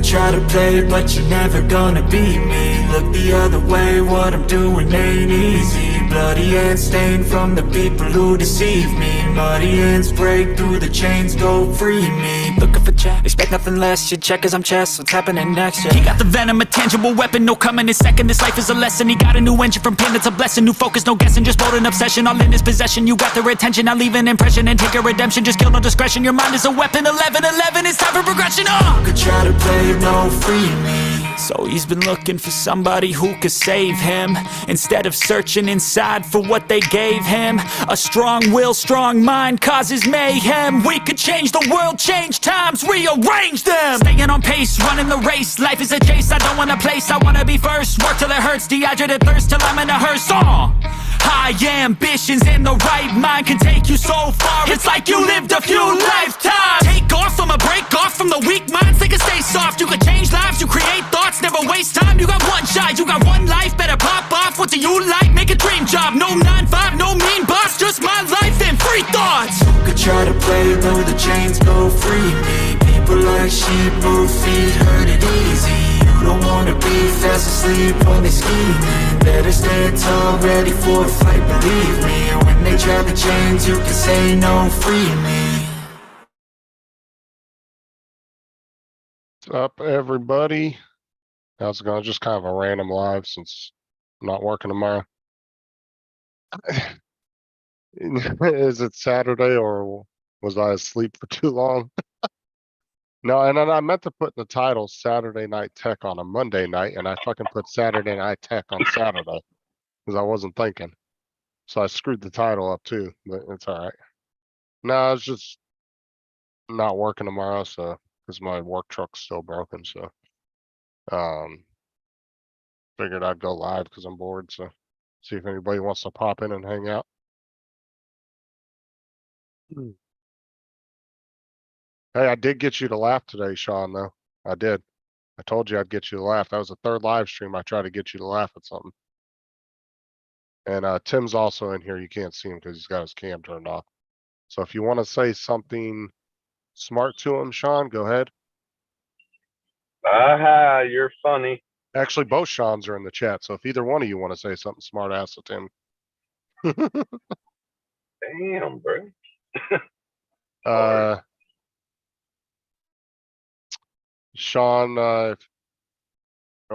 try to play, but you're never gonna beat me. Look the other way, what I'm doing ain't easy. Bloody hands stained from the people who deceive me. Muddy hands break through the chains, go free me. Looking for check, expect nothing less. Your check is I'm chess, what's happening next? Yeah. He got the venom, a tangible weapon, no coming in second. This life is a lesson, he got a new engine from pain, it's a blessing. New focus, no guessing, just bold and obsession. All in his possession, you got their attention. I leave an impression and take a redemption. Just kill no discretion, your mind is a weapon. 11-11, it's time for progression. Could try to play, no free me. So he's been looking for somebody who could save him, instead of searching inside for what they gave him. A strong will, strong mind causes mayhem. We could change the world, change times, rearrange them. Staying on pace, running the race. Life is a chase, I don't want a place, I wanna be first. Work till it hurts, dehydrated thirst till I'm in a hearse. High ambitions and the right mind can take you so far. It's like you lived a few lifetimes. Take off from a break off from the weak minds. They can stay soft. You can change lives, you create thoughts, never waste time. You got one shot, you got one life. Better pop off. What do you like? Make a dream job. No 9-5, no mean boss. Just my life and free thoughts. You could try to play, though the chains go free me. People like sheep move feet, hurt it easy. You don't wanna be fast asleep when they scheming. Better stand tall, ready for a fight, believe me. When they try the chains, you can say no, free me. What's up, everybody? How's it going? Just kind of a random live since I'm not working tomorrow. Is it Saturday or was I asleep for too long? No, and then I meant to put in the title Saturday Night Tech on a Monday night, and I fucking put Saturday Night Tech on Saturday because I wasn't thinking. So I screwed the title up too, but it's all right. No, it's just not working tomorrow, so because my work truck's still broken, so figured I'd go live because I'm bored, so see if anybody wants to pop in and hang out. Hey, I did get you to laugh today, Sean, though. I did. I told you I'd get you to laugh. That was the third live stream I tried to get you to laugh at something. And Tim's also in here. You can't see him because he's got his cam turned off. So if you want to say something smart to him, Sean, go ahead. Aha, you're funny. Actually, both Seans are in the chat. So if either one of you want to say something smart ass to Tim. Damn, bro. Sean, or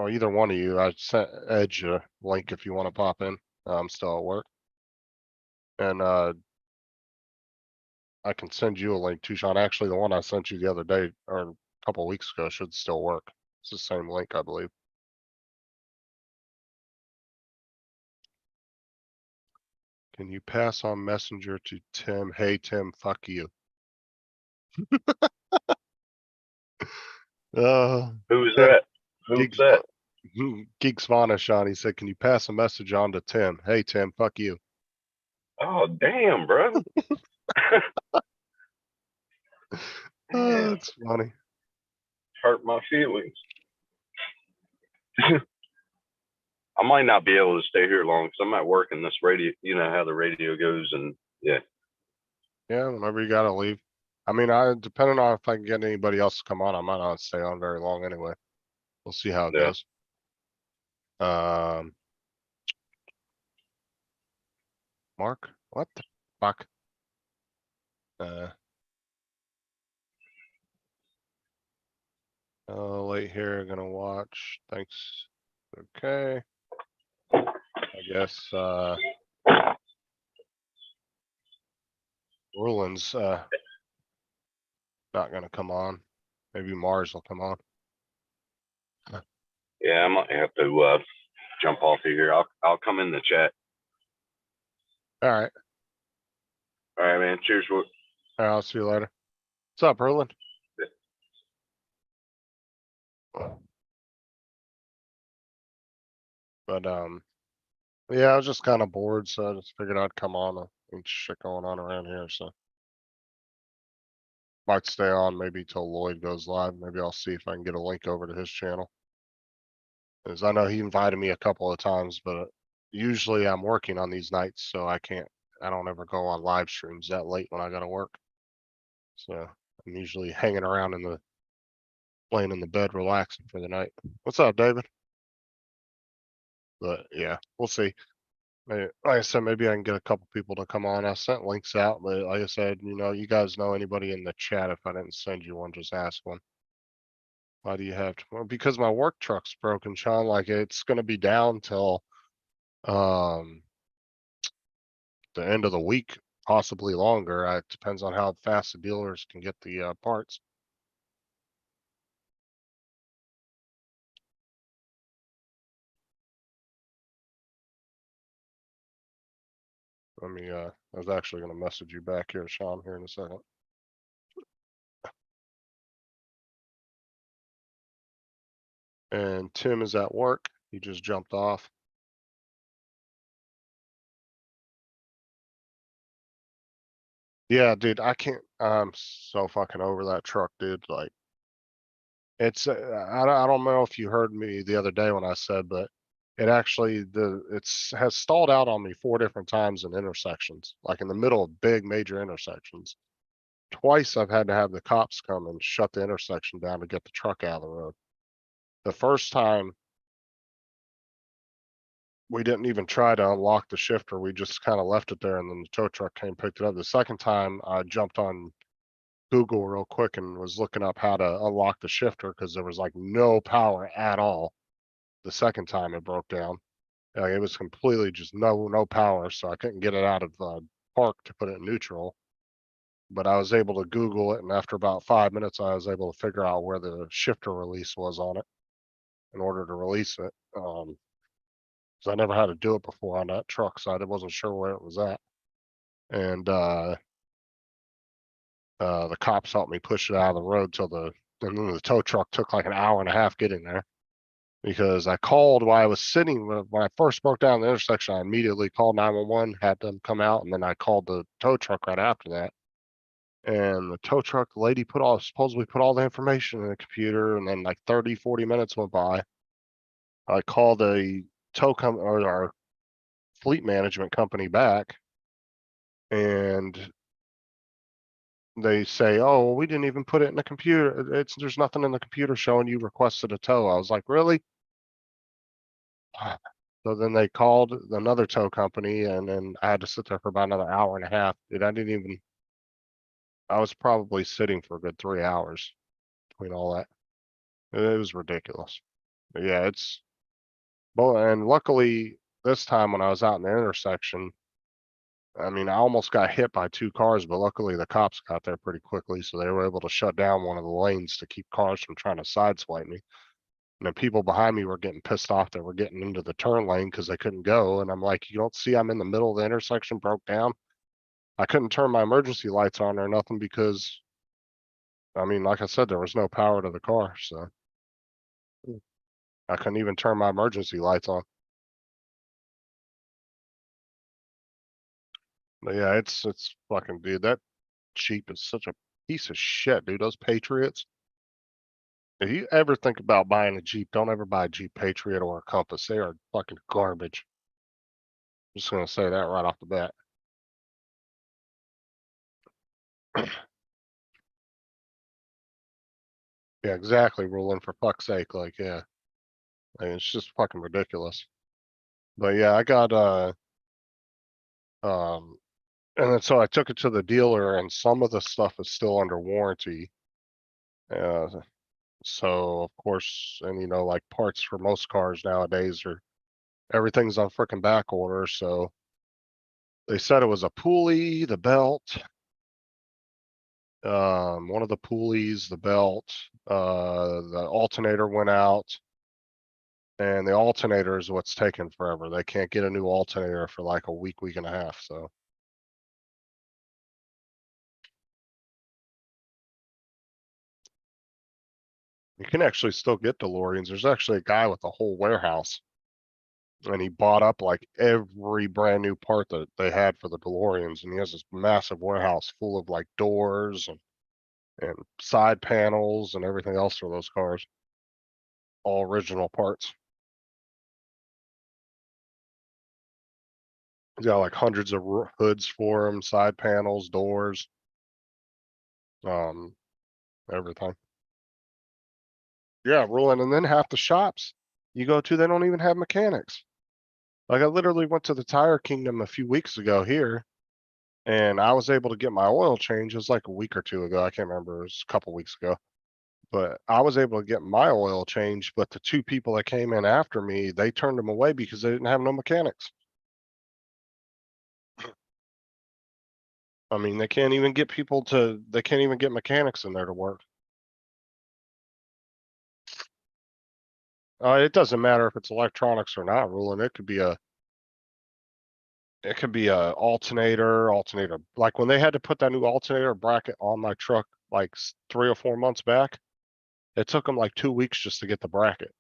either one of you, I sent Edge a link if you want to pop in. I'm still at work. And I can send you a link too, Sean. Actually, the one I sent you the other day or a couple weeks ago should still work. It's the same link, I believe. Can you pass on Messenger to Tim? Hey, Tim, fuck you. Who's that? Who's that? Geeks Vana, Sean. He said, can you pass a message on to Tim? Hey, Tim, fuck you. Oh, damn, bro. That's funny. Hurt my feelings. I might not be able to stay here long because I'm at work and this radio, you know how the radio goes, and yeah. Yeah, whenever you gotta leave. I mean, depending on if I can get anybody else to come on, I might not stay on very long anyway. We'll see how it goes. Mark, what the fuck? Late here, gonna watch. Thanks. Okay. I guess Roland's not gonna come on. Maybe Mars will come on. Yeah, I might have to jump off of here. I'll come in the chat. All right. All right, man. Cheers. All right, I'll see you later. What's up, Roland? But yeah, I was just kind of bored, so I just figured I'd come on. Ain't shit going on around here, so might stay on maybe till Lloyd goes live. Maybe I'll see if I can get a link over to his channel. Because I know he invited me a couple of times, but usually I'm working on these nights, so I don't ever go on live streams that late when I gotta work. So I'm usually hanging around in the laying in the bed relaxing for the night. What's up, David? But yeah, we'll see. Like I said, maybe I can get a couple people to come on. I sent links out, but like I said, you guys know anybody in the chat. If I didn't send you one, just ask one. Why do you have to? Well, because my work truck's broken, Sean. Like it's gonna be down till um the end of the week, possibly longer. It depends on how fast the dealers can get the parts. I was actually gonna message you back here, Sean, here in a second. And Tim is at work. He just jumped off. Yeah, dude, I'm so fucking over that truck, dude. Like, I don't know if you heard me the other day when I said, but it actually, has stalled out on me 4 different times in intersections, like in the middle of big major intersections. Twice I've had to have the cops come and shut the intersection down to get the truck out of the road. The first time, we didn't even try to unlock the shifter. We just kind of left it there and then the tow truck came and picked it up. The second time I jumped on Google real quick and was looking up how to unlock the shifter because there was like no power at all. The second time it broke down, it was completely just no power. So I couldn't get it out of park to put it in neutral. But I was able to Google it. And after about 5 minutes, I was able to figure out where the shifter release was on it in order to release it. So I never had to do it before on that truck, so I wasn't sure where it was at. And the cops helped me push it out of the road and then the tow truck took like an hour and a half getting there. Because I called while I was sitting, when I first broke down the intersection, I immediately called 911, had them come out, and then I called the tow truck right after that. And the tow truck lady supposedly put all the information in the computer, and then like 30, 40 minutes went by. I called a or our fleet management company back, and they say, "Oh, well, we didn't even put it in the computer. There's nothing in the computer showing you requested a tow." I was like, "Really?" So then they called another tow company, and then I had to sit there for about another hour and a half. Dude, I was probably sitting for a good 3 hours between all that. It was ridiculous. But yeah, and luckily this time when I was out in the intersection, I mean, I almost got hit by 2 cars, but luckily the cops got there pretty quickly, so they were able to shut down one of the lanes to keep cars from trying to sideswipe me. And then people behind me were getting pissed off that we're getting into the turn lane because they couldn't go. And I'm like, you don't see I'm in the middle of the intersection, broke down. I couldn't turn my emergency lights on or nothing because, I mean, like I said, there was no power to the car, so I couldn't even turn my emergency lights on. But yeah, it's fucking, dude, that Jeep is such a piece of shit, dude. Those Patriots. If you ever think about buying a Jeep, don't ever buy a Jeep Patriot or a Compass. They are fucking garbage. I'm just gonna say that right off the bat. Yeah, exactly, Roland, for fuck's sake. Like, yeah. Like, it's just fucking ridiculous. But yeah, I got um and then so I took it to the dealer and some of the stuff is still under warranty. Uh so of course, and like parts for most cars nowadays everything's on frickin' back order, so they said it was a pulley, the belt, one of the pulleys, the belt, the alternator went out. And the alternator is what's taking forever. They can't get a new alternator for like a week and a half, so. You can actually still get DeLoreans. There's actually a guy with a whole warehouse. And he bought up like every brand new part that they had for the DeLoreans. And he has this massive warehouse full of like doors and side panels and everything else for those cars. All original parts. He's got like hundreds of hoods for them, side panels, doors, everything. Yeah, ruling. And then half the shops you go to, they don't even have mechanics. Like I literally went to the Tire Kingdom a few weeks ago here, and I was able to get my oil change. It was like a week or two ago. I can't remember. It was a couple weeks ago. But I was able to get my oil change. But the two people that came in after me, they turned them away because they didn't have no mechanics. I mean, they can't even get they can't even get mechanics in there to work. It doesn't matter if it's electronics or not, ruling. It could be a alternator. Like when they had to put that new alternator bracket on my truck, like 3 or 4 months back, it took them like 2 weeks just to get the bracket.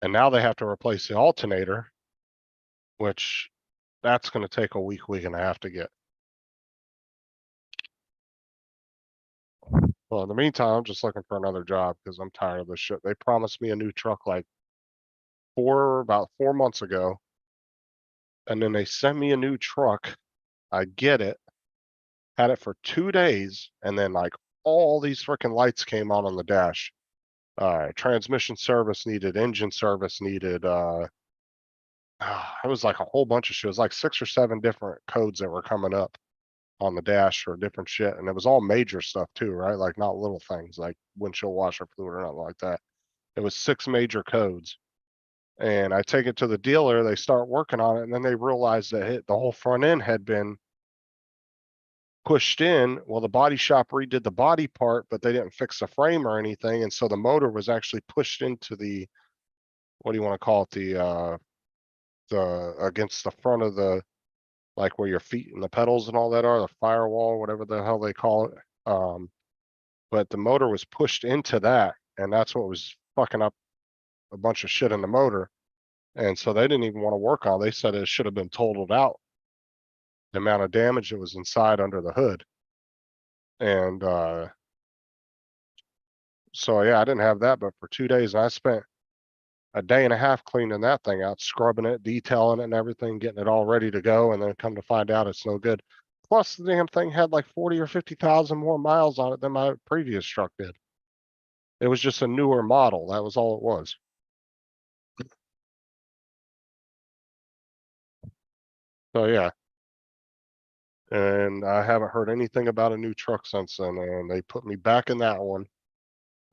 And now they have to replace the alternator, which that's going to take a week and a half to get. Well, in the meantime, I'm just looking for another job because I'm tired of this shit. They promised me a new truck like about 4 months ago. And then they sent me a new truck. I get it, had it for 2 days, and then like all these freaking lights came on the dash. Transmission service needed, engine service needed, it was like a whole bunch of shit. It was like 6 or 7 different codes that were coming up on the dash for different shit. And it was all major stuff too, right? Like not little things like windshield washer fluid or nothing like that. It was 6 major codes. And I take it to the dealer, they start working on it, and then they realize that the whole front end had been pushed in. Well, the body shop redid the body part, but they didn't fix the frame or anything. And so the motor was actually pushed into the, what do you want to call it? The against the front of the, like where your feet and the pedals and all that are, the firewall, whatever the hell they call it. But the motor was pushed into that, and that's what was fucking up a bunch of shit in the motor. And so they didn't even want to work on it. They said it should have been totaled out, the amount of damage that was inside under the hood. And so yeah, I didn't have that, but for 2 days, I spent a day and a half cleaning that thing out, scrubbing it, detailing it and everything, getting it all ready to go, and then come to find out it's no good. Plus, the damn thing had like 40 or 50,000 more miles on it than my previous truck did. It was just a newer model. That was all it was. So yeah. And I haven't heard anything about a new truck since then. And they put me back in that one,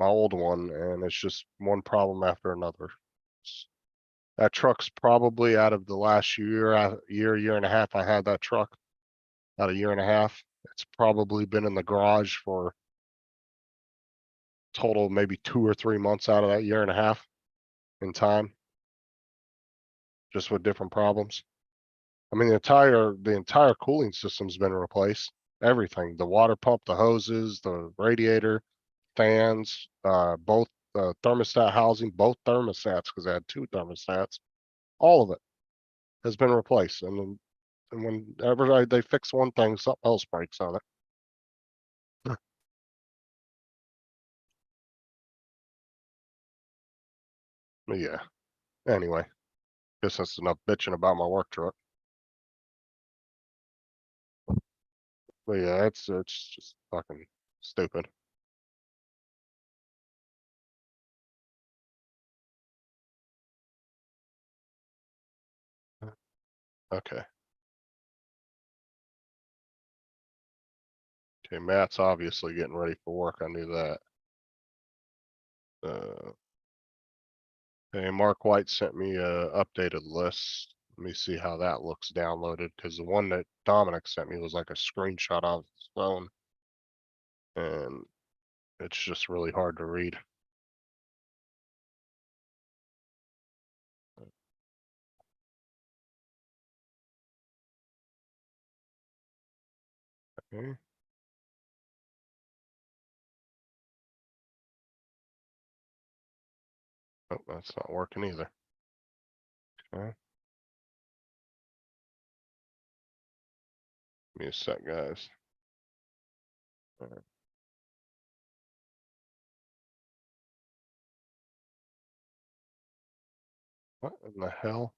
my old one, and it's just one problem after another. That truck's probably out of the last year and a half I had that truck, about a year and a half. It's probably been in the garage for total maybe 2 or 3 months out of that year and a half in time, just with different problems. I mean, the entire cooling system's been replaced. Everything, the water pump, the hoses, the radiator, fans, both thermostat housing, both thermostats, because I had 2 thermostats, all of it has been replaced. And whenever they fix one thing, something else breaks on it. But yeah. Anyway, guess that's enough bitching about my work truck. But yeah, it's just fucking stupid. Okay. Okay, Matt's obviously getting ready for work. I knew that. Okay, Mark White sent me a updated list. Let me see how that looks downloaded, because the one that Dominic sent me was like a screenshot of his phone, and it's just really hard to read. Okay. Oh, that's not working either. Okay. Give me a sec, guys. All right. What in the hell?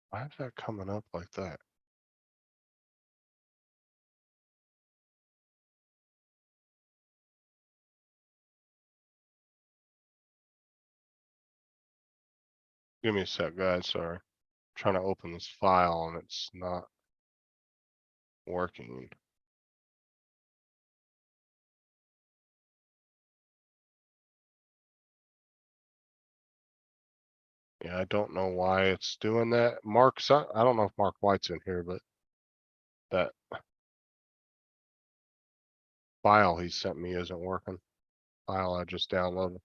Why is that coming up like that? Give me a sec, guys, sorry. Trying to open this file and it's not working. Yeah, I don't know why it's doing that. I don't know if Mark White's in here, but that file he sent me isn't working. File I just downloaded.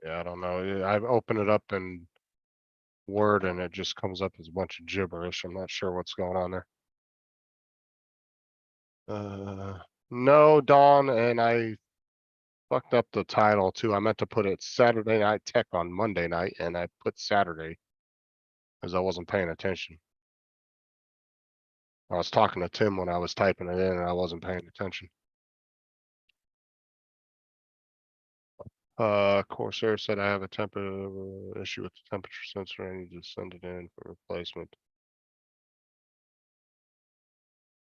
Yeah, I don't know. I've opened it up in Word and it just comes up as a bunch of gibberish. I'm not sure what's going on there. No, Don, and I fucked up the title too. I meant to put it Saturday Night Tech on Monday night and I put Saturday because I wasn't paying attention. I was talking to Tim when I was typing it in and I wasn't paying attention. Corsair said I have a issue with the temperature sensor. I need to send it in for replacement.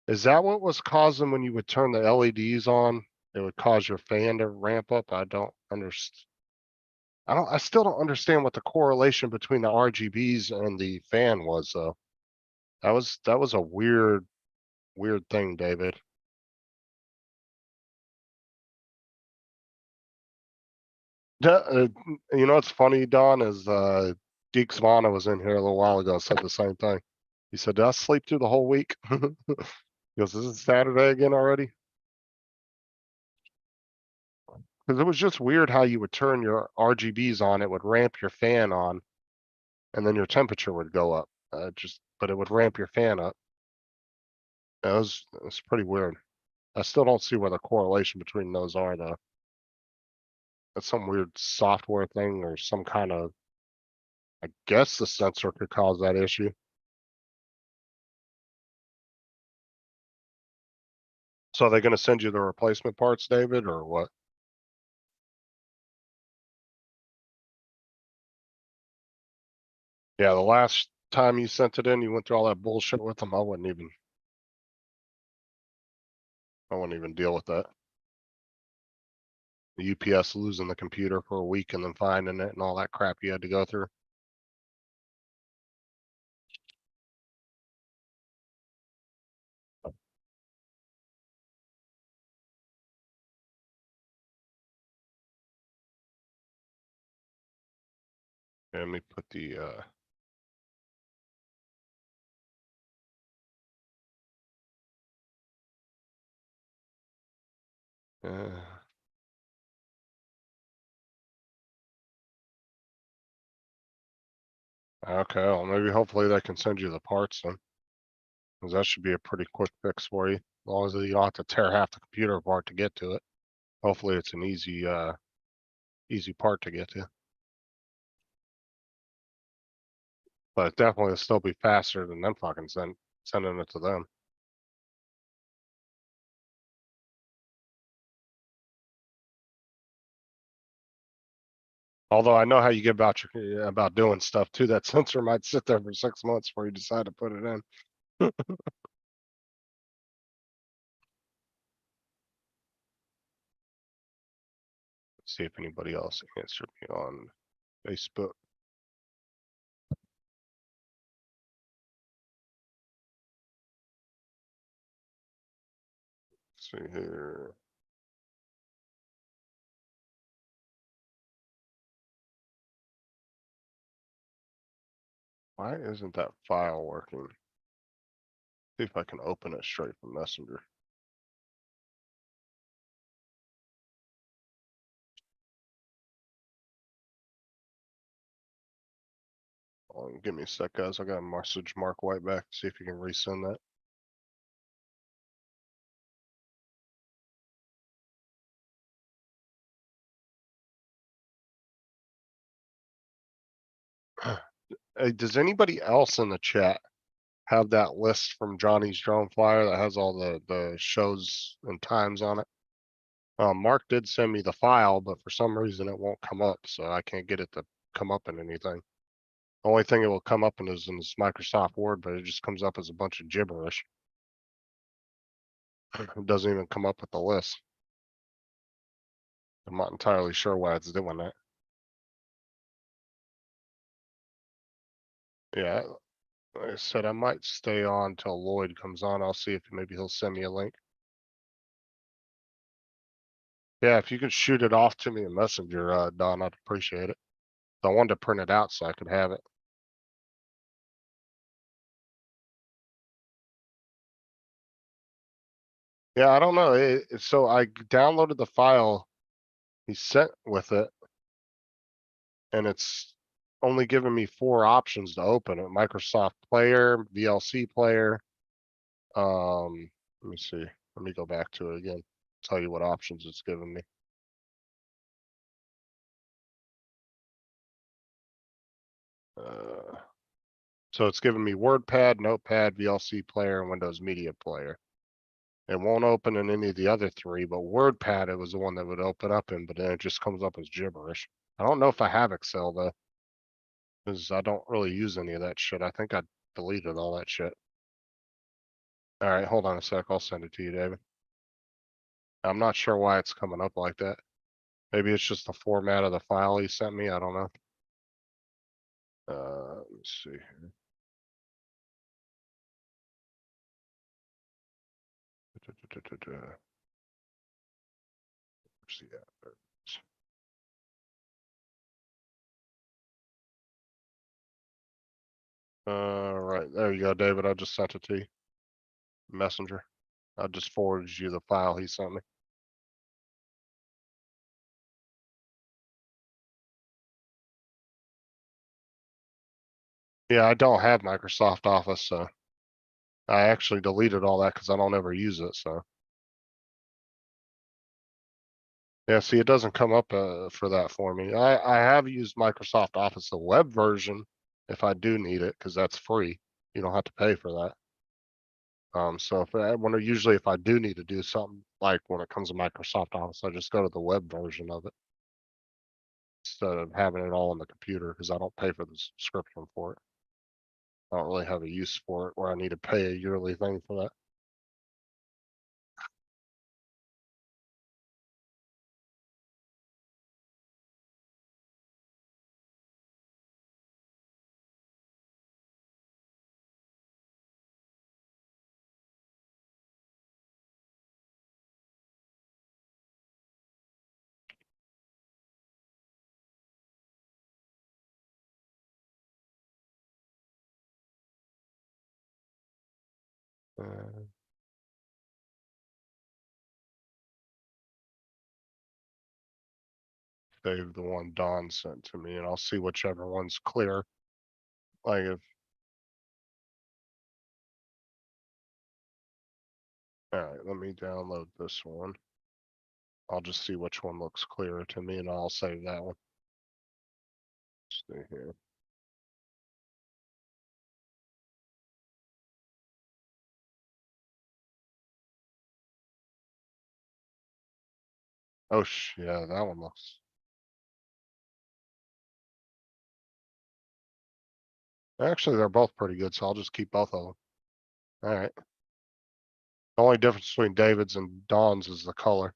Is that what was causing when you would turn the LEDs on? It would cause your fan to ramp up? I don't understand. I still don't understand what the correlation between the RGBs and the fan was though. That was a weird thing, David. You know what's funny, Don, is Deke Svana was in here a little while ago and said the same thing. He said, did I sleep through the whole week? He goes, is it Saturday again already? Because it was just weird how you would turn your RGBs on, it would ramp your fan on, and then your temperature would go up. But it would ramp your fan up. It's pretty weird. I still don't see where the correlation between those are though. That's some weird software thing or some kind of, I guess the sensor could cause that issue. So are they gonna send you the replacement parts, David, or what? Yeah, the last time you sent it in, you went through all that bullshit with them. I wouldn't even deal with that. The UPS losing the computer for a week and then finding it and all that crap you had to go through. Let me put the okay, well maybe hopefully they can send you the parts then. Cause that should be a pretty quick fix for you. As long as you don't have to tear half the computer apart to get to it. Hopefully it's an easy part to get to. But it definitely will still be faster than them fucking sending it to them. Although I know how you get about doing stuff too. That sensor might sit there for 6 months before you decide to put it in. See if anybody else answered me on Facebook. Let's see here. Why isn't that file working? See if I can open it straight from Messenger. Give me a sec, guys. I got to message Mark White back. See if you can resend that. Hey, does anybody else in the chat have that list from Johnny's Drone Flyer that has all the shows and times on it? Mark did send me the file, but for some reason it won't come up, so I can't get it to come up in anything. Only thing it will come up in is in this Microsoft Word, but it just comes up as a bunch of gibberish. It doesn't even come up with the list. I'm not entirely sure why it's doing that. Yeah, like I said, I might stay on till Lloyd comes on. I'll see if maybe he'll send me a link. Yeah, if you could shoot it off to me in Messenger, Don, I'd appreciate it. I wanted to print it out so I could have it. Yeah, I don't know. So I downloaded the file he sent with it, and it's only giving me 4 options to open it: Microsoft Player, VLC Player. Let me see. Let me go back to it again. Tell you what options it's giving me. So it's giving me WordPad, Notepad, VLC Player, and Windows Media Player. It won't open in any of the other 3, but WordPad, it was the one that would open up in, but then it just comes up as gibberish. I don't know if I have Excel though, because I don't really use any of that shit. I think I deleted all that shit. All right, hold on a sec. I'll send it to you, David. I'm not sure why it's coming up like that. Maybe it's just the format of the file he sent me. I don't know. Let me see here. Where's he at? There it is. Right, there you go, David. I just sent it to you. Messenger. I just forwarded you the file he sent me. Yeah, I don't have Microsoft Office, so I actually deleted all that because I don't ever use it. So yeah, see, it doesn't come up for that for me. I have used Microsoft Office, the web version, if I do need it, because that's free. You don't have to pay for that. So usually if I do need to do something, like when it comes to Microsoft Office, I just go to the web version of it instead of having it all on the computer, because I don't pay for the subscription for it. I don't really have a use for it where I need to pay a yearly thing for that. Uh, Save the one Don sent to me, and I'll see whichever one's clear. Like if, all right, let me download this one. I'll just see which one looks clearer to me, and I'll save that one. Stay here. Oh, yeah, that one looks. Actually, they're both pretty good, so I'll just keep both of them. All right. The only difference between David's and Don's is the color.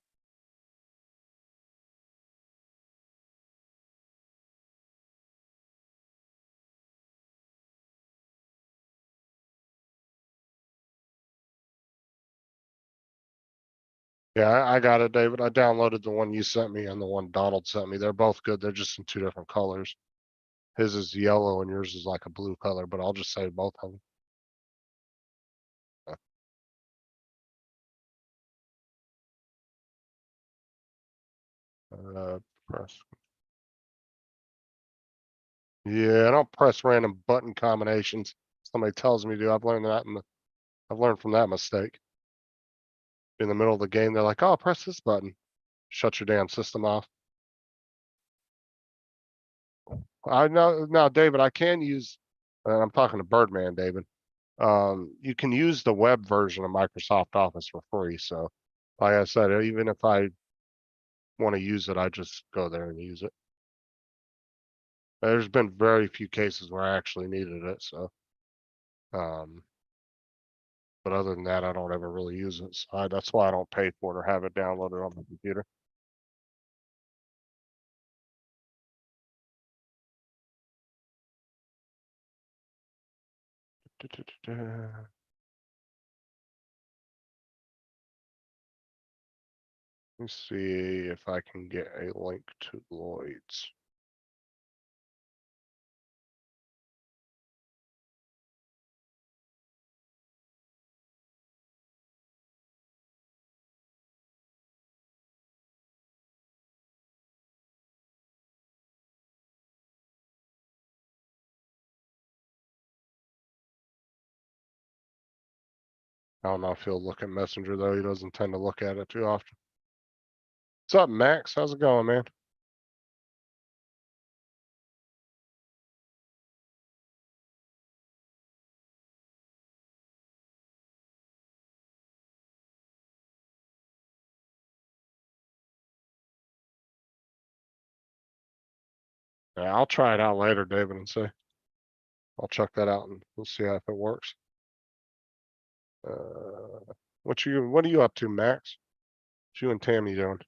Yeah, I got it, David. I downloaded the one you sent me and the one Donald sent me. They're both good. They're just in 2 different colors. His is yellow and yours is like a blue color, but I'll just save both of them. Press. Yeah, I don't press random button combinations. Somebody tells me to. I've learned that. I've learned from that mistake. In the middle of the game, they're like, "Oh, press this button." Shut your damn system off. I know now, David. I can use. I'm talking to Birdman, David. You can use the web version of Microsoft Office for free. So, like I said, even if I want to use it, I just go there and use it. There's been very few cases where I actually needed it. So, But other than that, I don't ever really use it. So that's why I don't pay for it or have it downloaded on the computer. Let me see if I can get a link to Lloyd's. I don't know if he'll look at Messenger though. He doesn't tend to look at it too often. What's up, Max? How's it going, man? Yeah, I'll try it out later, David, and see. I'll check that out and we'll see if it works. What are you up to, Max? What you and Tammy doing?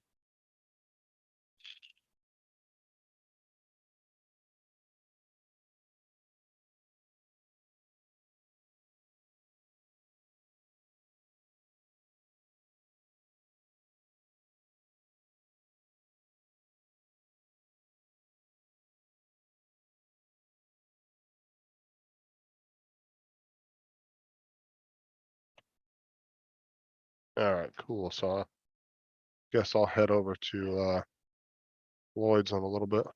All right, cool. So I guess I'll head over to Lloyd's in a little bit.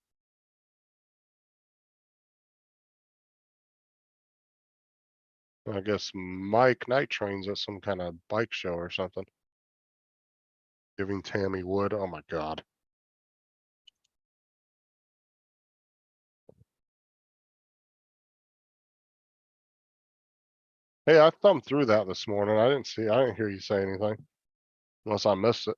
I guess Mike Night Train's at some kind of bike show or something. Giving Tammy wood. Oh my God. Hey, I thumbed through that this morning. I didn't hear you say anything. Unless I missed it.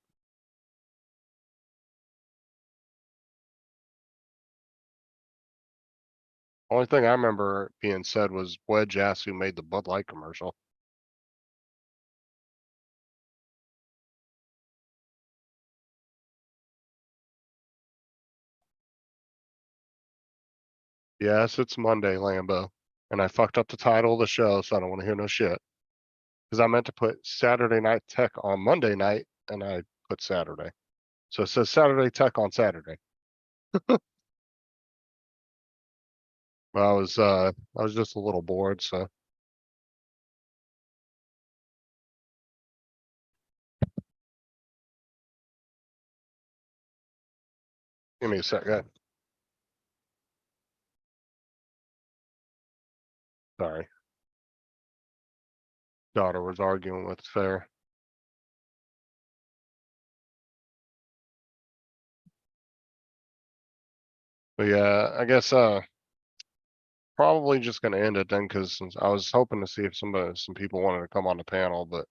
Only thing I remember being said was Wedge asked who made the Bud Light commercial. Yes, it's Monday, Lambo. And I fucked up the title of the show, so I don't want to hear no shit. Because I meant to put Saturday Night Tech on Monday night, and I put Saturday. So it says Saturday Tech on Saturday. Well, I was just a little bored, so. Give me a second. Sorry. Daughter was arguing with Fair. But yeah, I guess probably just gonna end it then, because I was hoping to see if some people wanted to come on the panel, but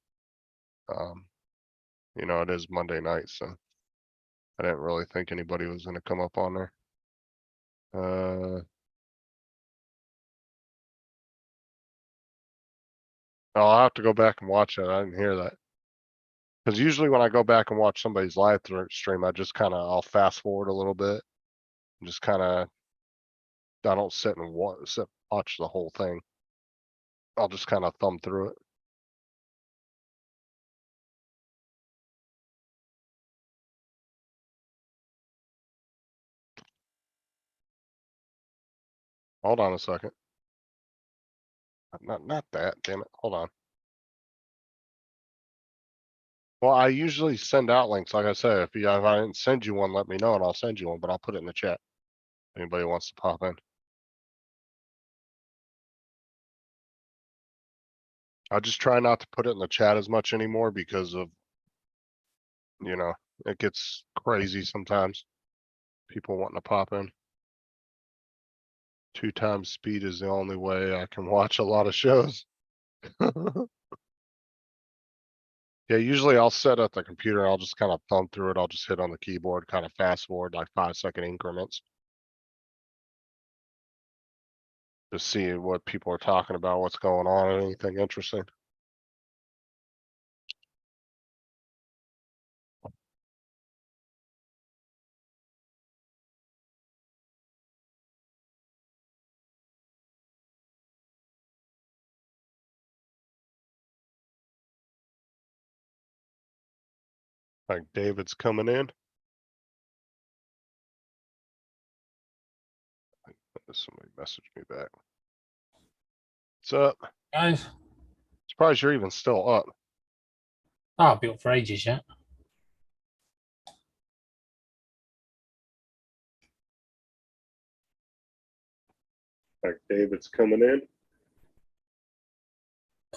um, you know, it is Monday night, so I didn't really think anybody was gonna come up on there. I'll have to go back and watch it. I didn't hear that. Because usually when I go back and watch somebody's live stream, I just I'll fast forward a little bit. And just I don't sit and watch the whole thing. I'll just thumb through it. Hold on a second. Not that, damn it. Hold on. Well, I usually send out links. Like I said, if I didn't send you one, let me know and I'll send you one, but I'll put it in the chat. If anybody wants to pop in. I just try not to put it in the chat as much anymore because of, you know, it gets crazy sometimes. People wanting to pop in. 2 times speed is the only way I can watch a lot of shows. Yeah, usually I'll set up the computer. I'll just thumb through it. I'll just hit on the keyboard, fast forward like 5-second increments. To see what people are talking about, what's going on, anything interesting. Like David's coming in. Somebody messaged me back. What's up? Guys, Surprised you're even still up. I'll be up for ages yet. Like David's coming in.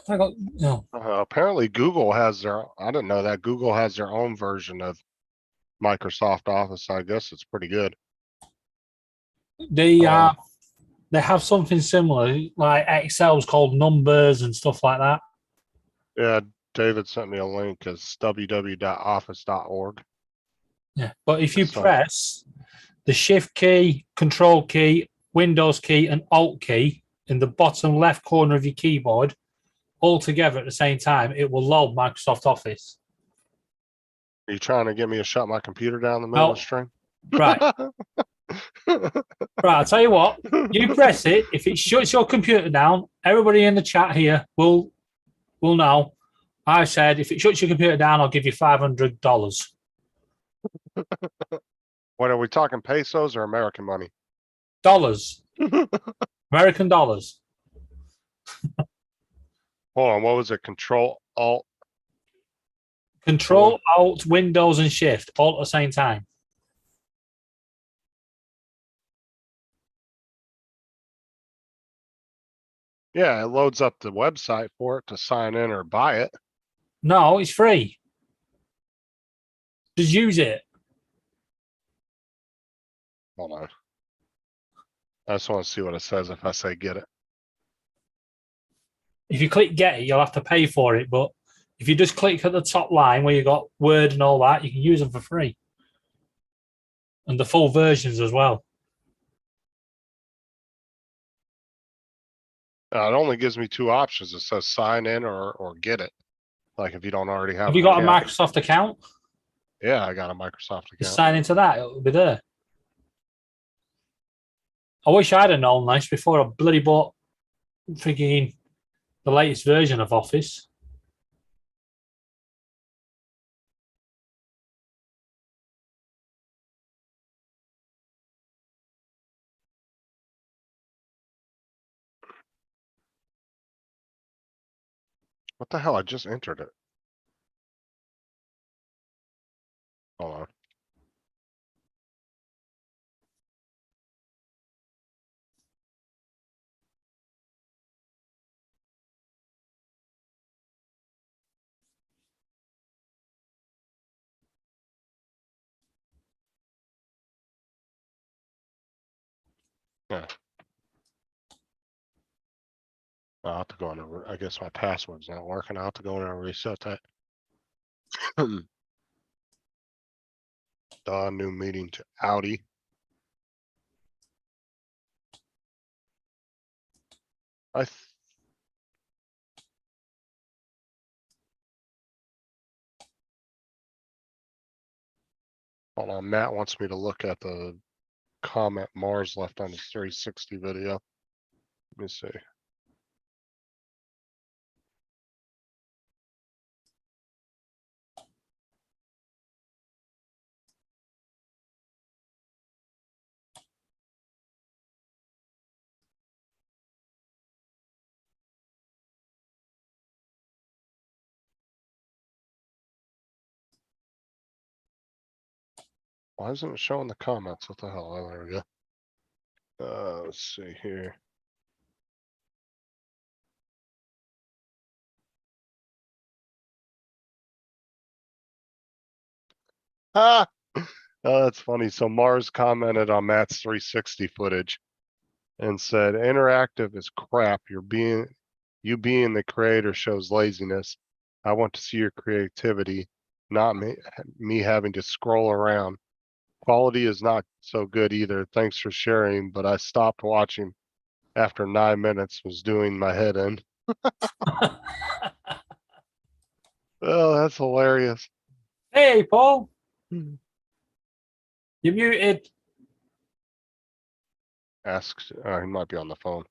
I got no. Apparently Google has their, I didn't know that Google has their own version of Microsoft Office. I guess it's pretty good. They have something similar, like Excel's called Numbers and stuff like that. Yeah, David sent me a link. It's www.office.org. Yeah, but if you That's fine. press the Shift key, Control key, Windows key, and Alt key in the bottom left corner of your keyboard, all together at the same time, it will load Microsoft Office. Are you trying to get me to shut my computer down in the middle of the stream? Right. Right, I'll tell you what. You press it. If it shuts your computer down, everybody in the chat here will know. I said if it shuts your computer down, I'll give you $500. What are we talking, pesos or American money? Dollars. American dollars. Hold on, what was it? Control Alt. Control, Alt, Windows, and Shift all at the same time. Yeah, it loads up the website for it to sign in or buy it. No, it's free. Just use it. Hold on. I just want to see what it says if I say get it. If you click get it, you'll have to pay for it. But if you just click at the top line where you got Word and all that, you can use them for free. And the full versions as well. It only gives me two options. It says sign in or get it. Like if you don't already have Have you an got a account. Microsoft account? Yeah, I got a Microsoft Just account. sign into that. It'll be there. I wish I'd have known this before I bloody bought freaking the latest version of Office. What the hell? I just entered it. Hold on. Yeah. I'll have to go in and I guess my password's not working. I'll have to go in and reset that. New meeting to Audi. Hold on, Matt wants me to look at the comment Mars left on his 360 video. Let me see. Why isn't it showing the comments? What the hell? Oh, there we go. Let's see here. Ah, oh, that's funny. So Mars commented on Matt's 360 footage and said, "Interactive is crap. You being the creator shows laziness. I want to see your creativity, not me having to scroll around. Quality is not so good either. Thanks for sharing, but I stopped watching after 9 minutes. Was doing my head in." Oh, that's hilarious. Hey, Paul. Hmm. You're muted. Asks, he might be on the phone.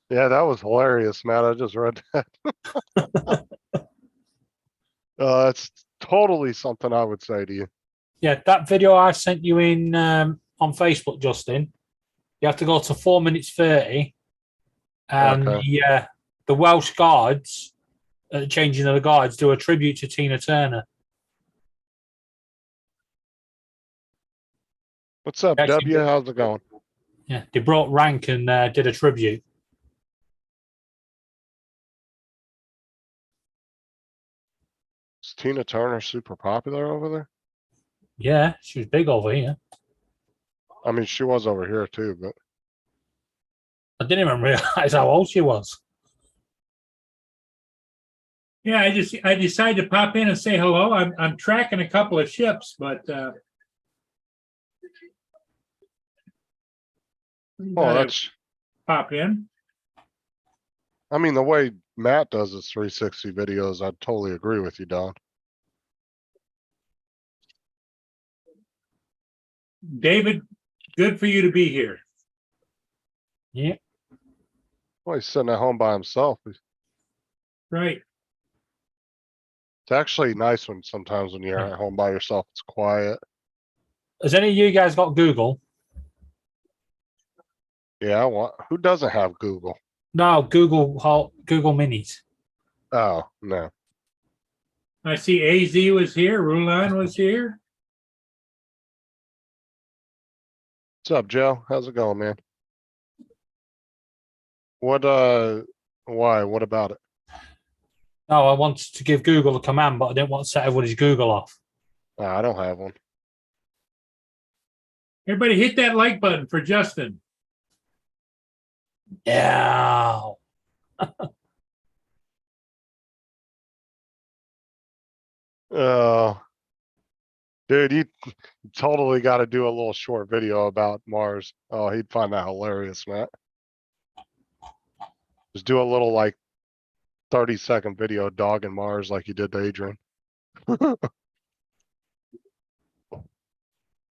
Yeah, that was hilarious, Matt. I just read that. That's totally something I would say to you. Yeah, that video I sent you in on Facebook, Justin. You have to go to 4 minutes 30, and Okay. the Welsh Guards, changing of the guards, do a tribute to Tina Turner. What's up, Actually, W? How's it going? Yeah, they brought rank and did a tribute. Is Tina Turner super popular over there? Yeah, she was big over here. I mean, she was over here too, but I didn't even realize how old she was. Yeah, I decided to pop in and say hello. I'm tracking a couple of ships, but oh, that's. pop in. I mean, the way Matt does his 360 videos, I totally agree with you, Don. David, good for you to be here. Yeah, Well, he's sitting at home by himself. It's Right. actually nice when sometimes when you're at home by yourself, it's quiet. has any of you guys got Google? Yeah, I want. Who doesn't have Google? No, Google Minis. Oh no. I see AZ was here, Rulan was here. What's up, Joe? How's it going, man? What? Why? What about it? No, I wanted to give Google a command, but I didn't want to set everybody's Google off. I don't have one. Everybody hit that like button for Justin. Yeah. Oh, dude, you totally got to do a little short video about Mars. Oh, he'd find that hilarious, Matt. Just do a little like 30-second video dogging Mars like you did to Adrian.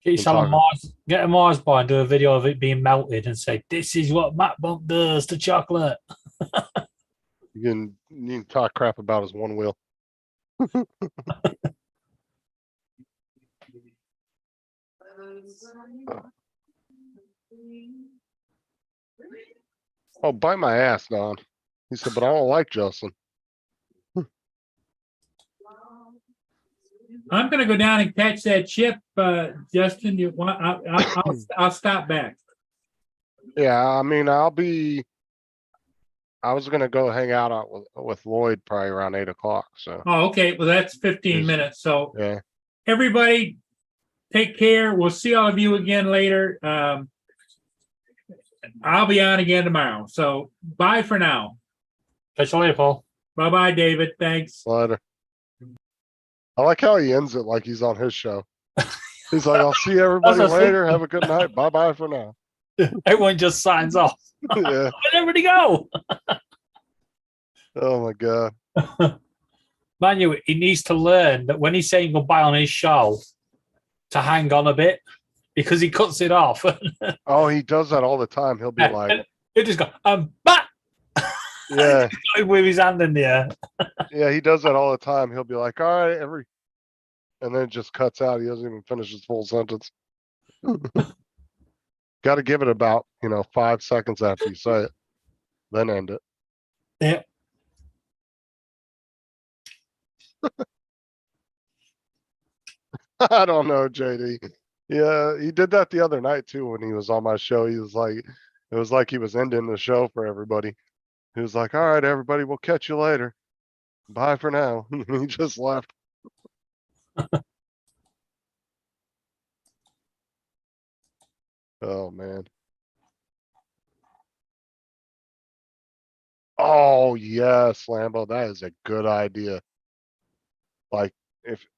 Get a Mars bar and do a video of it being melted and say, "This is what Matt Bump does to chocolate." You can talk crap about his one wheel. Oh, bite my ass, Don. He said, but I don't like Justin. I'm going to go down and catch that ship, Justin. You want? I'll stop back. Yeah, I mean, I was gonna go hang out with Lloyd probably around 8 o'clock. So Oh, okay. Well, that's 15 Is- minutes. So yeah, everybody, take care. We'll see all of you again later. I'll be on again tomorrow. So bye for now. Catch you later, Paul. Bye bye, David. Thanks. later. I like how he ends it like he's on his show. He's like, I'll see everybody That's a later. Have a good night. Bye bye for now. Everyone just signs off. Yeah. Where'd everybody go? Oh my God. Man, he needs to learn that when he's saying goodbye on his show, to hang on a bit because he cuts it off. Oh, he does that all the time. He'll be like, He'll just go, back yeah, with his hand in the air. yeah, he does that all the time. He'll be like, all right, and then it just cuts out. He doesn't even finish his full sentence. Got to give it about, 5 seconds after you say it, then end it. Yeah. I don't know, JD. Yeah, he did that the other night too when he was on my show. He was like, it was like he was ending the show for everybody. He was like, all right, everybody, we'll catch you later. Bye for now. He just left. Oh, man. Oh, yes, Lambo. That is a good idea. Like,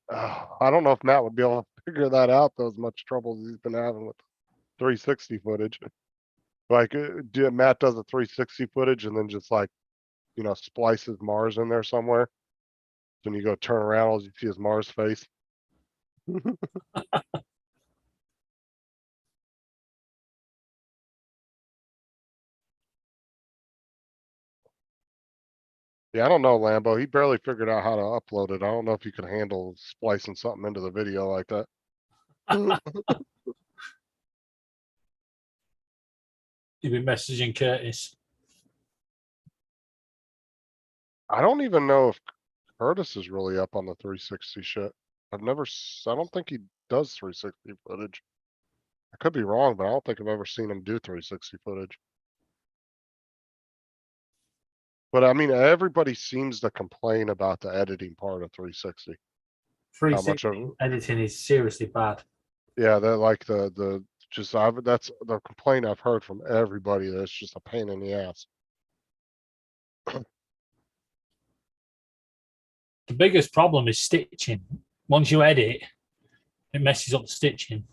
I don't know if Matt would be able to figure that out, though, as much trouble as he's been having with 360 footage. Like, Matt does a 360 footage and then just like, splices Mars in there somewhere. When you go turn around, all you see is Mars face. Yeah, I don't know, Lambo. He barely figured out how to upload it. I don't know if you can handle splicing something into the video like that. You've been messaging Curtis. I don't even know if Curtis is really up on the 360 shit. I don't think he does 360 footage. I could be wrong, but I don't think I've ever seen him do 360 footage. But I mean, everybody seems to complain about the editing part of 360. How much 360 of, editing is seriously bad. yeah, they're like that's the complaint I've heard from everybody. That it's just a pain in the ass. The biggest problem is stitching. Once you edit, it messes up the stitching.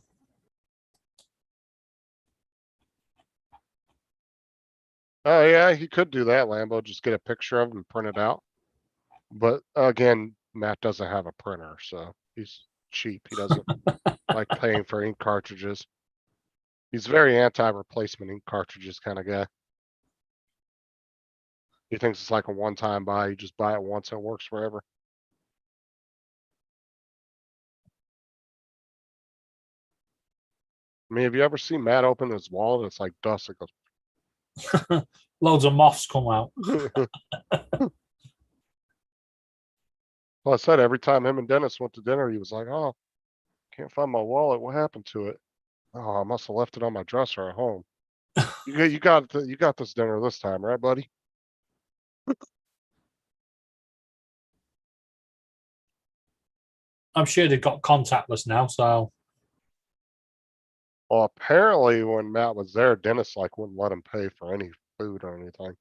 Oh yeah, he could do that, Lambo. Just get a picture of him and print it out. But again, Matt doesn't have a printer, so he's cheap. He doesn't like paying for ink cartridges. He's very anti-replacement ink cartridges kind of guy. He thinks it's like a one-time buy. You just buy it once, it works forever. I mean, have you ever seen Matt open his wallet? It's like dust. It goes. Loads of moths come out. Well, I said every time him and Dennis went to dinner, he was like, "Oh, can't find my wallet. What happened to it? Oh, I must have left it on my dresser at home." You got this dinner this time, right, buddy? I'm sure they've got contactless now, so Well, apparently when Matt was there, Dennis like wouldn't let him pay for any food or anything.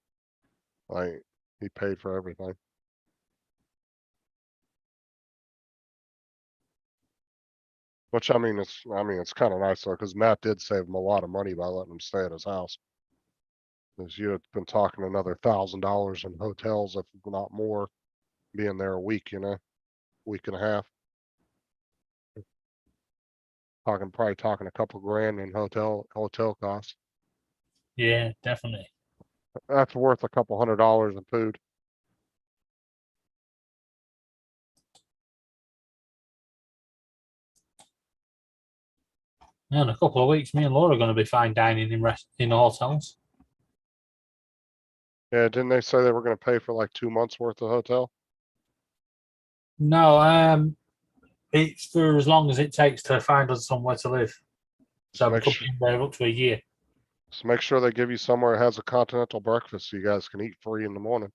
Like he paid for everything. Which I mean, it's kind of nice though, because Matt did save him a lot of money by letting him stay at his house. Because you had been talking another $1,000 in hotels, if not more, being there a week, week and a half. Probably talking a couple grand in hotel costs. yeah, definitely. That's worth a couple $100 in food. Yeah, in a couple of weeks, me and Laura are going to be fine dining in hotels. Yeah, didn't they say they were going to pay for like 2 months worth of hotel? No, it's for as long as it takes to find us somewhere to live. So we Make could sure, be there up to a year. just make sure they give you somewhere that has a continental breakfast so you guys can eat free in the morning.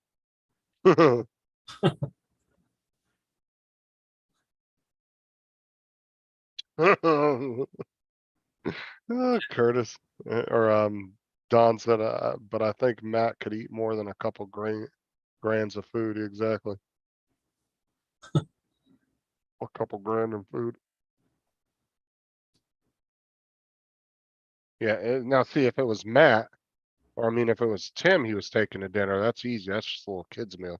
Curtis or Don said, but I think Matt could eat more than a couple grands of food. Exactly. A couple grand in food. Yeah. Now see if it was Matt, or I mean, if it was Tim, he was taking to dinner. That's easy. That's just a little kid's meal.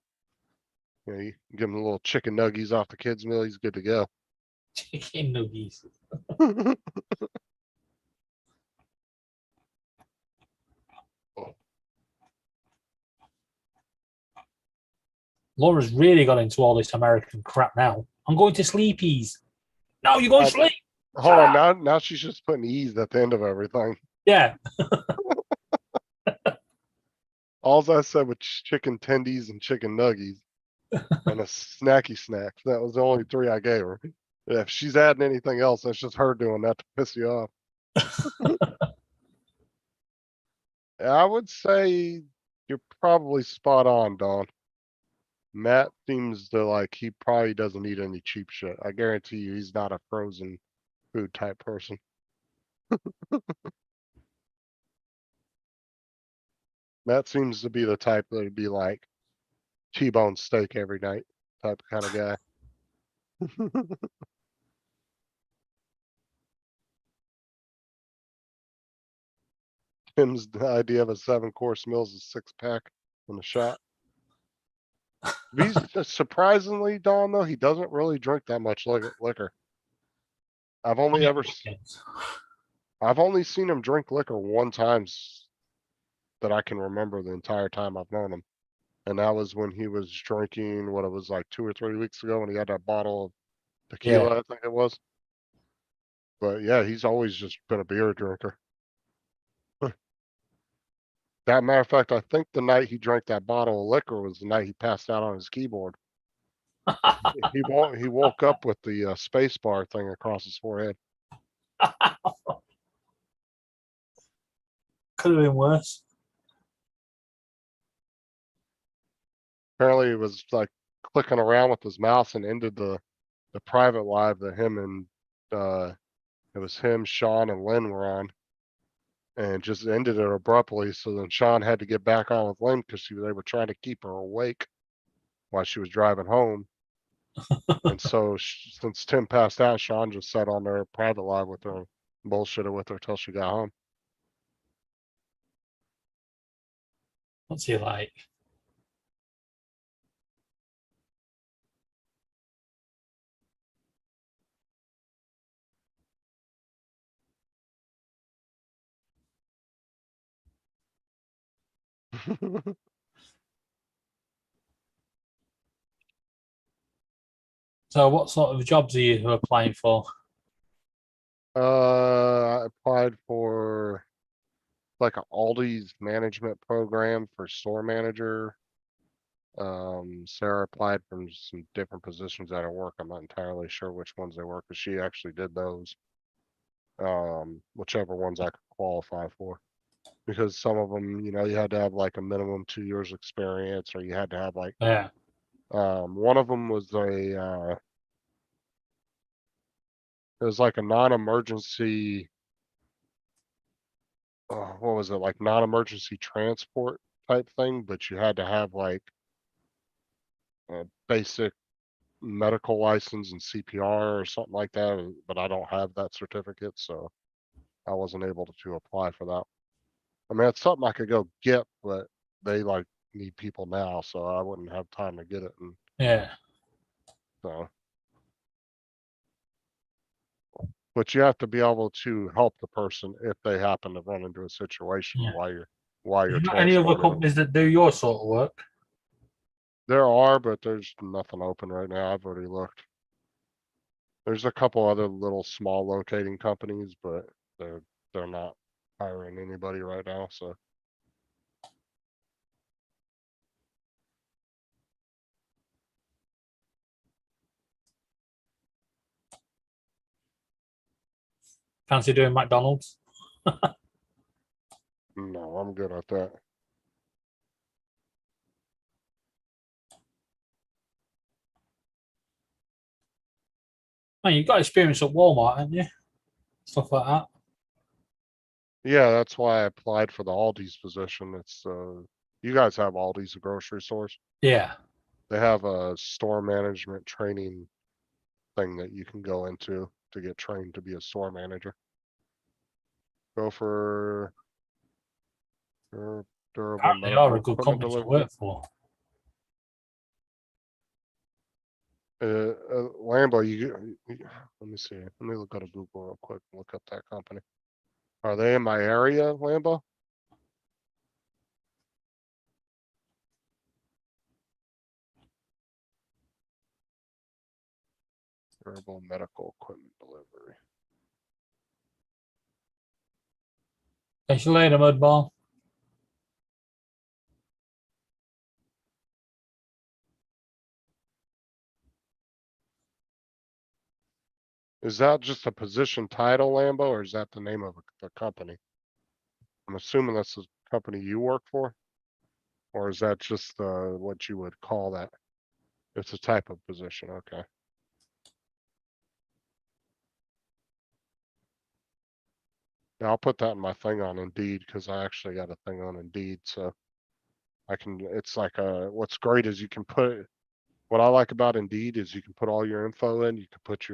You give him a little chicken nuggies off the kid's meal. He's good to go. Chicken nuggies. Laura's really got into all this American crap now. I'm going to sleepies. No, you're going to sleep. Hold on, now she's just putting ease at the end of everything. Yeah. All I said was chicken tendies and chicken nuggies and a snacky snack. That was the only three I gave her. If she's adding anything else, that's just her doing that to piss you off. I would say you're probably spot on, Don. Matt seems to like, he probably doesn't eat any cheap shit. I guarantee you he's not a frozen food type person. Matt seems to be the type that would be like T-bone steak every night type kind of guy. Tim's idea of a 7-course meal is a 6-pack and a shot. He's surprisingly, Don, though, he doesn't really drink that much liquor. I've only seen him drink liquor one time that I can remember the entire time I've known him. And that was when he was drinking, what it was like 2 or 3 weeks ago when he had that bottle of Yeah. tequila, I think it was. But yeah, he's always just been a beer drinker. That matter of fact, I think the night he drank that bottle of liquor was the night he passed out on his keyboard. He woke up with the space bar thing across his forehead. Could have been worse. Apparently he was like clicking around with his mouse and ended the private live that him and it was him, Sean, and Lynn were on. And just ended it abruptly. So then Sean had to get back on with Lynn because they were trying to keep her awake while she was driving home. And so since Tim passed out, Sean just sat on their private live with her, and bullshitted with her till she got home. What's he like? So, what sort of jobs are you applying for? I applied for like a Aldi's management program for store manager. Sarah applied for some different positions at her work. I'm not entirely sure which ones they were, because she actually did those. Whichever ones I could qualify for. Because some of them, you had to have like a minimum 2 years experience, or you had to have like, Yeah. one of them was it was like a non-emergency, what was it, like non-emergency transport type thing, but you had to have like a basic medical license and CPR or something like that, but I don't have that certificate, so I wasn't able to apply for that. I mean, it's something I could go get, but they like need people now, so I wouldn't have time to get it, and Yeah. so. But you have to be able to help the person if they happen to run into a situation Yeah. while you're There's not any other transporting them. companies that do your sort of work? There are, but there's nothing open right now. I've already looked. There's a couple other little small locating companies, but they're not hiring anybody right now, so. Fancy doing McDonald's? No, I'm good at that. Man, you've got experience at Walmart, haven't you? Stuff like that. Yeah, that's why I applied for the Aldi's position. It's you guys have Aldi's, a grocery stores. Yeah. They have a store management training thing that you can go into to get trained to be a store manager. Go for durable Apparently, they are a medical good equipment company to delivery. work for. Lambo, let me see. Let me look at a Google real quick. Look up that company. Are they in my area, Lambo? Durable medical equipment delivery. Catch you later, Mudball. Is that just a position title, Lambo, or is that the name of the company? I'm assuming that's the company you work for? Or is that just what you would call that? It's a type of position, okay. Yeah, I'll put that in my thing on Indeed, because I actually got a thing on Indeed, so. It's like what's great is what I like about Indeed is you can put all your info in, you can put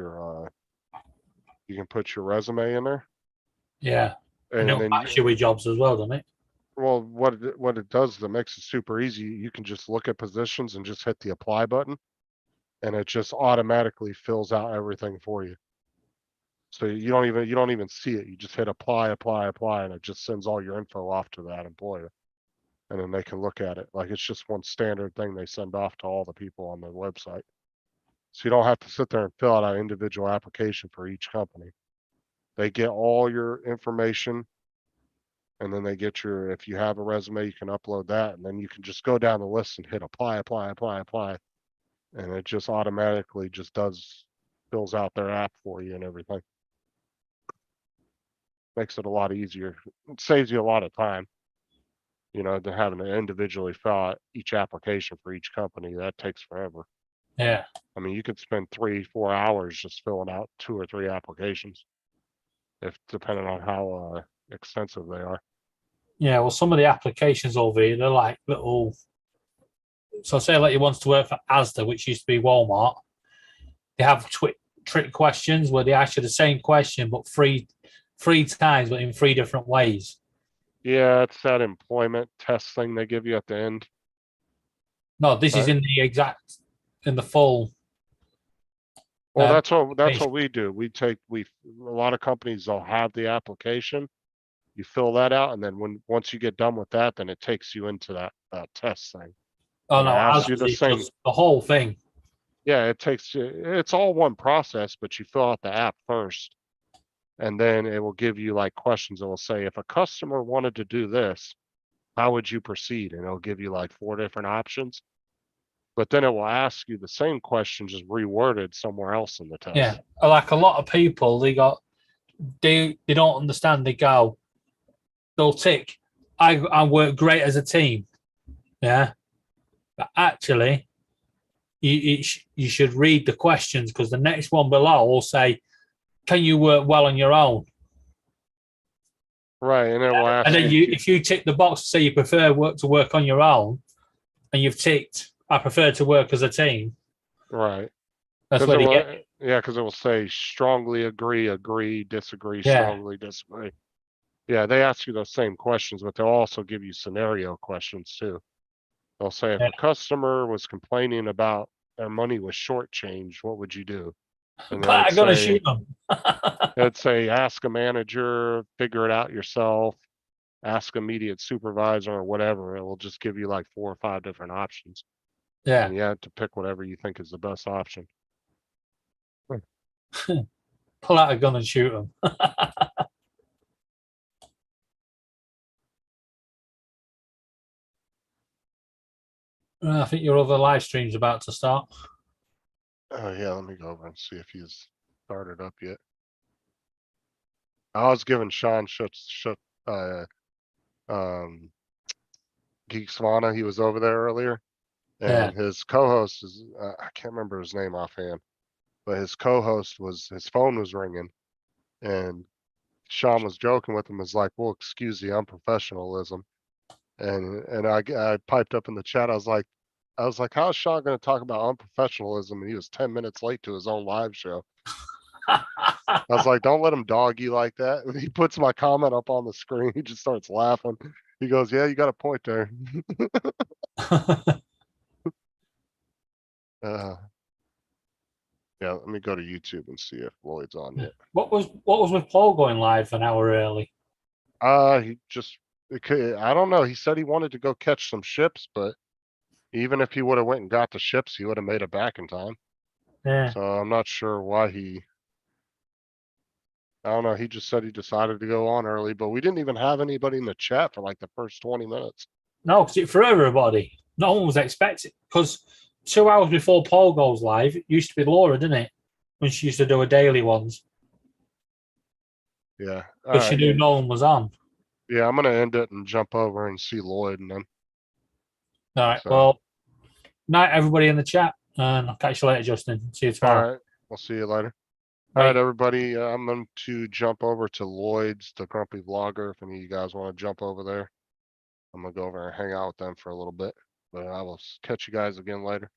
your resume in there. Yeah. And And it'll then match you with jobs as well, doesn't it? well, what it does that makes it super easy, you can just look at positions and just hit the apply button. And it just automatically fills out everything for you. So you don't even see it. You just hit apply, and it just sends all your info off to that employer. and then they can look at it. Like, it's just one standard thing they send off to all the people on their website. So you don't have to sit there and fill out an individual application for each company. They get all your information, and then they get your, if you have a resume, you can upload that, and then you can just go down the list and hit apply, apply, apply, apply. And it just automatically just fills out their app for you and everything. Makes it a lot easier. It saves you a lot of time. You know, than having to individually fill out each application for each company. That takes forever. Yeah. I mean, you could spend 3-4 hours just filling out 2 or 3 applications, if depending on how extensive they are. Yeah, well, some of the applications over here, they're like little. So, say like you want to work for Asda, which used to be Walmart. They have trick questions where they ask you the same question, but three times, but in 3 different ways. Yeah, it's that employment test thing they give you at the end. No, this is Right. in the full. Well, Um, that's what application. we do. A lot of companies will have the application. You fill that out, and then once you get done with that, then it takes you into that test thing. Oh and no, it asks you Asda's the is same. just the whole thing. Yeah, it's all one process, but you fill out the app first. And then it will give you like questions. It will say, if a customer wanted to do this, how would you proceed? And it'll give you like 4 different options. But then it will ask you the same question, just reworded somewhere else in the test. Yeah, like a lot of people, they don't understand. They'll tick, I work great as a team. Yeah, but actually, you should read the questions, because the next one below will say, can you work well on your own? Right, and it will ask And then you, if you tick the box to say you prefer to work on your own, and you've ticked, I prefer to work as a team. right. That's 'Cause where it they will- get. Yeah, because it will say strongly agree, disagree, Yeah. strongly disagree. Yeah, they ask you those same questions, but they'll also give you scenario questions too. They'll say, if Yeah. a customer was complaining about their money was shortchanged, what would you do? And But I'm it'd gonna say- shoot them. It'd say, ask a manager, figure it out yourself, ask immediate supervisor or whatever. It will just give you like 4 or 5 different options. Yeah. And you have to pick whatever you think is the best option. Pull out a gun and shoot them. I think your other live stream's about to start. Oh yeah, let me go over and see if he's started up yet. I was giving Sean Geek Savannah, he was over there earlier. Yeah. And his co-host is, I can't remember his name offhand, but his co-host his phone was ringing. And Sean was joking with him, is like, well, excuse the unprofessionalism. And I piped up in the chat, I was like, how's Sean gonna talk about unprofessionalism? And he was 10 minutes late to his own live show. I was like, don't let him dog you like that. And he puts my comment up on the screen. He just starts laughing. He goes, yeah, you got a point there. Yeah, let me go to YouTube and see if Lloyd's on yet. What was with Paul going live an hour early? He just, I don't know. He said he wanted to go catch some ships, but even if he would have went and got the ships, he would have made it back in time. Yeah. So I'm not sure why I don't know. He just said he decided to go on early, but we didn't even have anybody in the chat for like the first 20 minutes. No, because it for everybody. No one was expecting, because 2 hours before Paul goes live, it used to be Laura, didn't it? When she used to do her daily ones. Yeah. Because she knew no one was on. Yeah, I'm gonna end it and jump over and see Lloyd and then. All right. So- Well, night, everybody in the chat. And I'll catch you later, Justin. See you All tomorrow. right, we'll see you later. Bye. All right, everybody, I'm going to jump over to Lloyd's, the Grumpy Vlogger. If any of you guys want to jump over there, I'm gonna go over and hang out with them for a little bit, but I will catch you guys again later.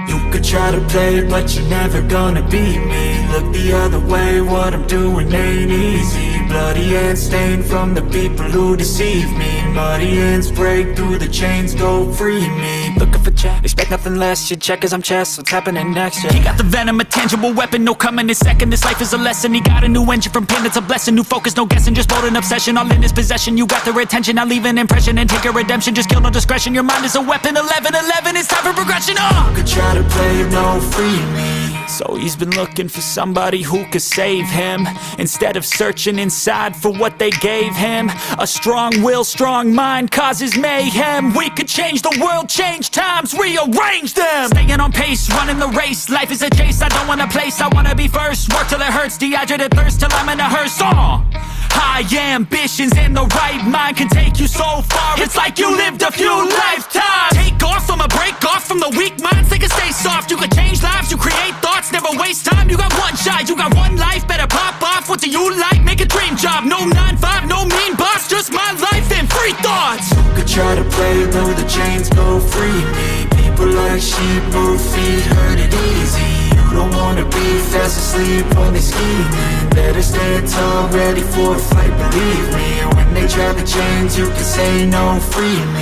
You could try to play, but you're never gonna beat me. Look the other way, what I'm doing ain't easy. Bloody hands stained from the people who deceive me. Muddy hands break through the chains, go free me. Looking for check, expect nothing less. You check as I'm chess, what's happening next? Yeah. He got the venom, a tangible weapon, no coming in second. This life is a lesson, he got a new engine from pain, it's a blessing. New focus, no guessing, just bold and obsession. All in his possession, you got their attention. Now leave an impression and take a redemption. Just kill, no discretion, your mind is a weapon. 11-11, it's time for progression. Could try to play it, no, free me. So he's been looking for somebody who could save him, instead of searching inside for what they gave him. A strong will, strong mind causes mayhem. We could change the world, change times, rearrange them. Staying on pace, running the race. Life is a chase, I don't want a place, I wanna be first. Work till it hurts, dehydrated thirst till I'm in a hearse. High ambitions and the right mind can take you so far. It's like you lived a few lifetimes. Take off from a break off from the weak minds. They can stay soft. You can change lives. You create thoughts. Never waste time. You got one shot. You got one life. Better pop off. What do you like? Make a dream job. No 9-5. No mean boss. Just my life and free thoughts. Could try to play though the chains go free me. People like sheep move feet, hurt it easy. You don't wanna be fast asleep when they scheming. Better stand tall, ready for a fight, believe me. When they drag the chains, you can say no, free me.